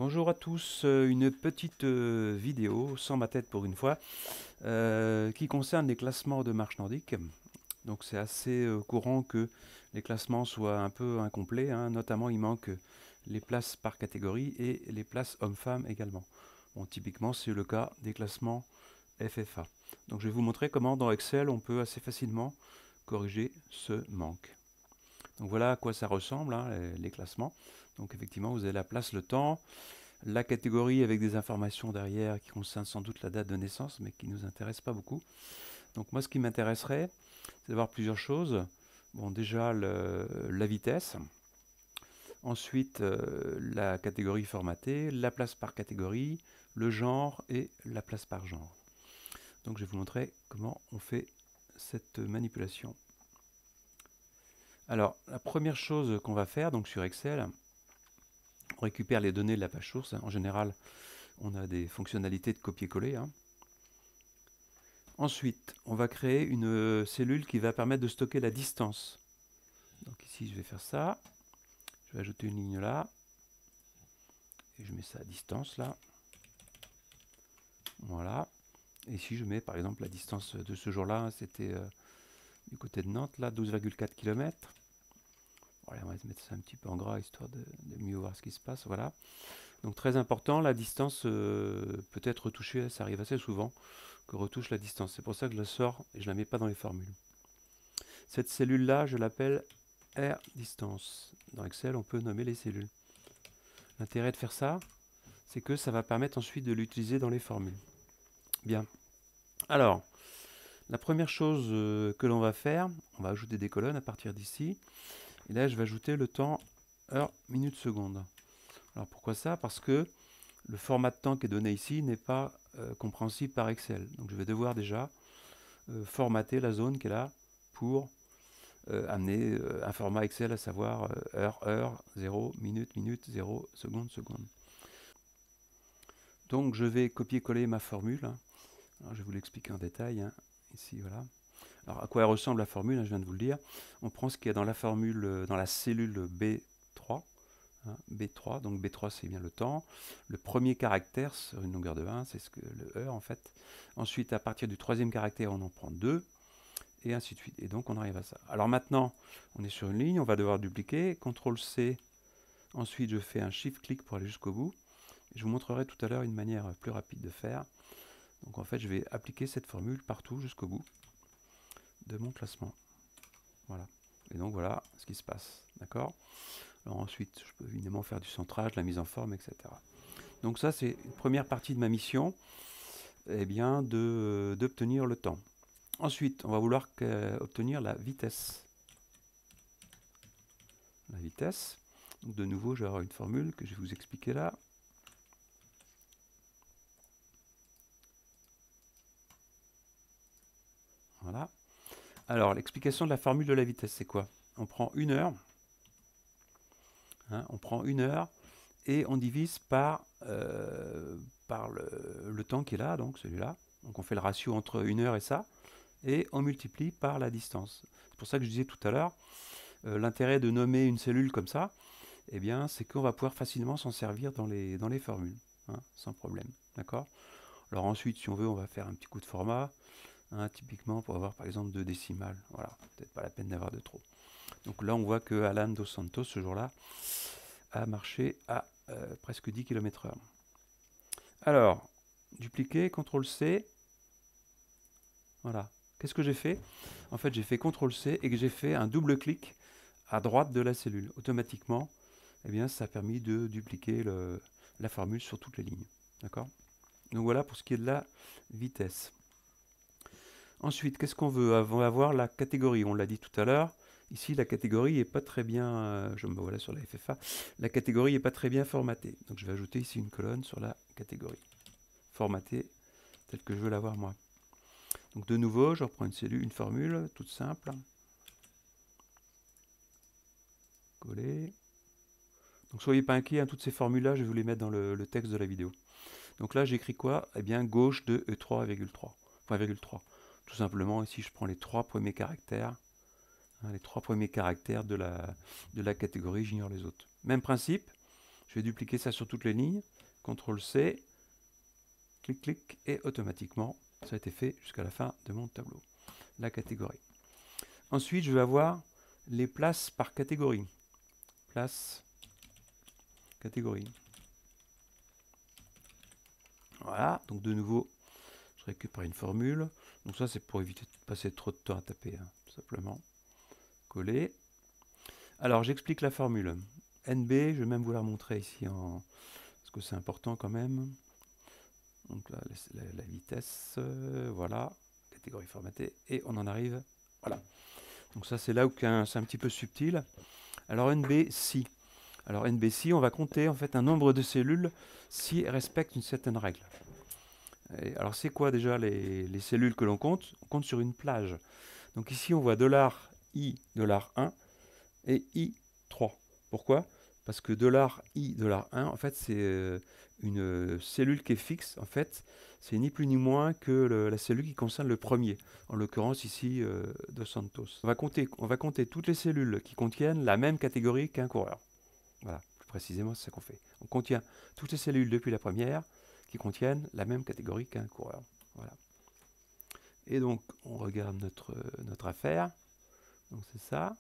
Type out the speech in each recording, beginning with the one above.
Bonjour à tous, une petite vidéo, sans ma tête pour une fois, qui concerne les classements de marche nordique. Donc c'est assez courant que les classements soient un peu incomplets, hein. Notamment il manque les places par catégorie et les places hommes-femmes également. Bon, typiquement c'est le cas des classements FFA. Donc je vais vous montrer comment dans Excel on peut assez facilement corriger ce manque. Donc voilà à quoi ça ressemble, hein, les classements. Donc effectivement, vous avez la place, le temps, la catégorie avec des informations derrière qui concernent sans doute la date de naissance, mais qui ne nous intéresse pas beaucoup. Donc moi, ce qui m'intéresserait, c'est d'avoir plusieurs choses. Bon, déjà la vitesse, ensuite la catégorie formatée, la place par catégorie, le genre et la place par genre. Donc je vais vous montrer comment on fait cette manipulation. Alors, la première chose qu'on va faire donc sur Excel, on récupère les données de la page source. En général, on a des fonctionnalités de copier-coller, hein. Ensuite, on va créer une cellule qui va permettre de stocker la distance. Donc ici, je vais faire ça. Je vais ajouter une ligne là. Et je mets ça à distance là. Voilà. Et ici, je mets par exemple la distance de ce jour-là. C'était du côté de Nantes, là, 12,4 km. Voilà, on va mettre ça un petit peu en gras, histoire de mieux voir ce qui se passe. Voilà. Donc très important, la distance peut être retouchée. Ça arrive assez souvent que retouche la distance. C'est pour ça que je la sors et je ne la mets pas dans les formules. Cette cellule-là, je l'appelle R distance. Dans Excel, on peut nommer les cellules. L'intérêt de faire ça, c'est que ça va permettre ensuite de l'utiliser dans les formules. Bien. Alors, la première chose que l'on va faire, on va ajouter des colonnes à partir d'ici. Et là, je vais ajouter le temps heure, minute, seconde. Alors pourquoi ça? Parce que le format de temps qui est donné ici n'est pas compréhensible par Excel. Donc je vais devoir déjà formater la zone qui est là pour amener un format Excel, à savoir heure, heure, 0, minute, minute, 0, seconde, seconde. Donc je vais copier-coller ma formule. Alors, je vais vous l'expliquer en détail, hein. Ici, voilà. Alors à quoi elle ressemble la formule, hein, je viens de vous le dire. On prend ce qu'il y a dans la formule, dans la cellule B3. Hein, B3, donc B3 c'est bien le temps. Le premier caractère sur une longueur de 1, c'est ce que le heure en fait. Ensuite, à partir du troisième caractère, on en prend 2. Et ainsi de suite. Et donc on arrive à ça. Alors maintenant, on est sur une ligne, on va devoir dupliquer, CTRL-C, ensuite je fais un Shift-clic pour aller jusqu'au bout. Je vous montrerai tout à l'heure une manière plus rapide de faire. Donc en fait, je vais appliquer cette formule partout jusqu'au bout de mon classement. Voilà. Et donc voilà ce qui se passe. D'accord? Alors ensuite, je peux évidemment faire du centrage, la mise en forme, etc. Donc ça, c'est une première partie de ma mission, eh bien, d'obtenir le temps. Ensuite, on va vouloir obtenir la vitesse. La vitesse. Donc de nouveau, je vais avoir une formule que je vais vous expliquer là. Voilà. Alors, l'explication de la formule de la vitesse, c'est quoi? On prend une heure, hein, on prend une heure et on divise par le temps qui est là, donc celui-là. Donc on fait le ratio entre une heure et ça, et on multiplie par la distance. C'est pour ça que je disais tout à l'heure, l'intérêt de nommer une cellule comme ça, eh bien, c'est qu'on va pouvoir facilement s'en servir dans les formules, hein, sans problème. D'accord? Alors ensuite, si on veut, on va faire un petit coup de format, hein, typiquement pour avoir par exemple 2 décimales. Voilà, peut-être pas la peine d'avoir de trop. Donc là, on voit que Alan Dos Santos, ce jour-là, a marché à presque 10 km/h. Alors, dupliquer, CTRL-C. Voilà. Qu'est-ce que j'ai fait? En fait, j'ai fait CTRL-C et que j'ai fait un double clic à droite de la cellule. Automatiquement, eh bien, ça a permis de dupliquer la formule sur toutes les lignes. D'accord? Donc voilà pour ce qui est de la vitesse. Ensuite, qu'est-ce qu'on veut? On va avoir la catégorie. On l'a dit tout à l'heure. Ici, la catégorie n'est pas très bien, je me voilà sur la FFA, la catégorie n'est pas très bien formatée. Donc je vais ajouter ici une colonne sur la catégorie, formatée telle que je veux l'avoir moi. Donc de nouveau, je reprends une cellule, une formule toute simple. Coller. Donc soyez pas inquiets, hein, toutes ces formules-là, je vais vous les mettre dans le texte de la vidéo. Donc là, j'écris quoi? Eh bien, gauche de E3,3. Tout simplement, ici, je prends les 3 premiers caractères. Hein, les 3 premiers caractères de la catégorie, j'ignore les autres. Même principe, Je vais dupliquer ça sur toutes les lignes. CTRL-C, clic, clic, et automatiquement, ça a été fait jusqu'à la fin de mon tableau. La catégorie. Ensuite, je vais avoir les places par catégorie. Place, catégorie. Voilà, donc de nouveau, je récupère une formule. Donc ça, c'est pour éviter de passer trop de temps à taper, hein, tout simplement. Coller. Alors, j'explique la formule. NB, je vais même vous la montrer ici, parce que c'est important quand même. Donc là, la vitesse, voilà, catégorie formatée, et on en arrive, voilà. Donc ça, c'est là où c'est un petit peu subtil. Alors NB-Si. Alors NB-Si, on va compter en fait un nombre de cellules si elles respectent une certaine règle. Et alors c'est quoi déjà les cellules que l'on compte? On compte sur une plage. Donc ici, on voit $i, $1 et I3. Pourquoi? Parce que $i, $1, en fait, c'est une cellule qui est fixe. En fait, c'est ni plus ni moins que la cellule qui concerne le premier. En l'occurrence, ici, Dos Santos. On va compter toutes les cellules qui contiennent la même catégorie qu'un coureur. Voilà, plus précisément, c'est ça qu'on fait. On contient toutes les cellules depuis la première qui contiennent la même catégorie qu'un coureur. Voilà. Et donc, on regarde notre affaire. Donc, c'est ça.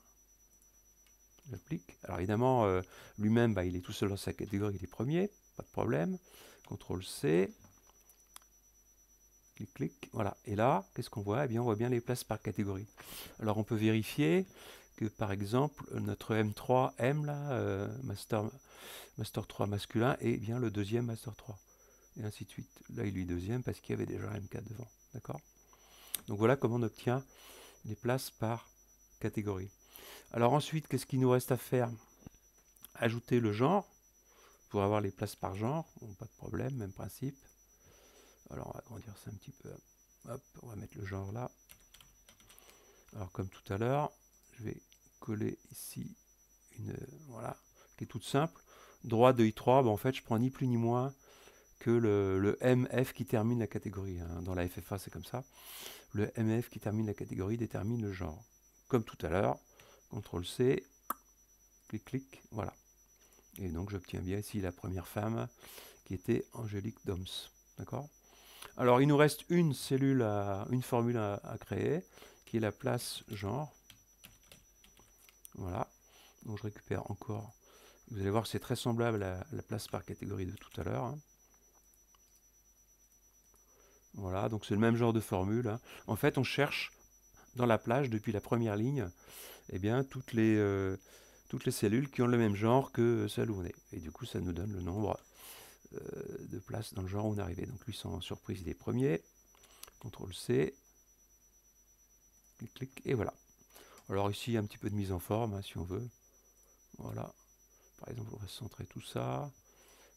J'applique. Alors évidemment, lui-même, il est tout seul dans sa catégorie, il est premier, pas de problème. CTRL-C, clic, clic, voilà. Et là, qu'est-ce qu'on voit? Eh bien, on voit bien les places par catégorie. Alors on peut vérifier que, par exemple, notre M3M, là, Master 3 masculin, est bien le deuxième Master 3. Et ainsi de suite. Là, il est deuxième parce qu'il y avait déjà un M4 devant. D'accord? Donc voilà comment on obtient les places par catégorie. Alors ensuite, qu'est-ce qu'il nous reste à faire? Ajouter le genre pour avoir les places par genre. Bon, pas de problème, même principe. Alors on va agrandir ça un petit peu. Hop, on va mettre le genre là. Alors comme tout à l'heure, je vais coller ici une voilà qui est toute simple. Droit de I3, en fait je prends ni plus ni moins que le MF qui termine la catégorie. Hein. Dans la FFA c'est comme ça. Le MF qui termine la catégorie détermine le genre. Comme tout à l'heure, CTRL-C, clic, clic, voilà. Et donc j'obtiens bien ici la première femme qui était Angélique Doms. D'accord? Alors il nous reste une formule à créer, qui est la place genre. Voilà. Donc je récupère encore. Vous allez voir que c'est très semblable à la place par catégorie de tout à l'heure. Hein. Voilà, donc c'est le même genre de formule. Hein. En fait, on cherche dans la plage, depuis la première ligne, eh bien, toutes les cellules qui ont le même genre que celle où on est. Et du coup, ça nous donne le nombre de places dans le genre où on est arrivé. Donc lui, sans surprise, il est premier. CTRL-C. Clic, clic, et voilà. Alors ici, un petit peu de mise en forme, hein, si on veut. Voilà. Par exemple, on va centrer tout ça.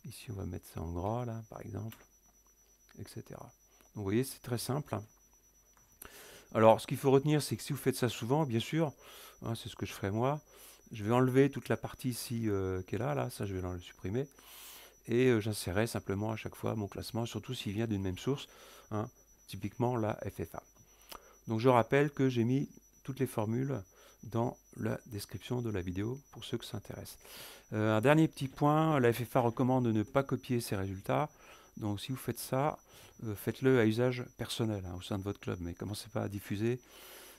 Ici, on va mettre ça en gras, là, par exemple. Etc. Donc, vous voyez, c'est très simple. Alors, ce qu'il faut retenir, c'est que si vous faites ça souvent, bien sûr, hein, c'est ce que je ferai moi, je vais enlever toute la partie ici qui est là, ça je vais le supprimer, et j'insérerai simplement à chaque fois mon classement, surtout s'il vient d'une même source, hein, typiquement la FFA. Donc je rappelle que j'ai mis toutes les formules dans la description de la vidéo pour ceux que ça intéresse. Un dernier petit point, la FFA recommande de ne pas copier ses résultats. Donc si vous faites ça, faites-le à usage personnel hein, au sein de votre club, mais commencez pas à diffuser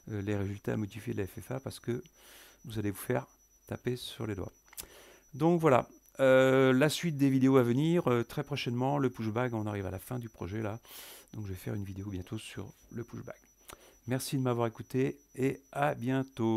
les résultats modifiés de la FFA parce que vous allez vous faire taper sur les doigts. Donc voilà, la suite des vidéos à venir, très prochainement, le pushback, on arrive à la fin du projet là, donc je vais faire une vidéo bientôt sur le pushback. Merci de m'avoir écouté et à bientôt.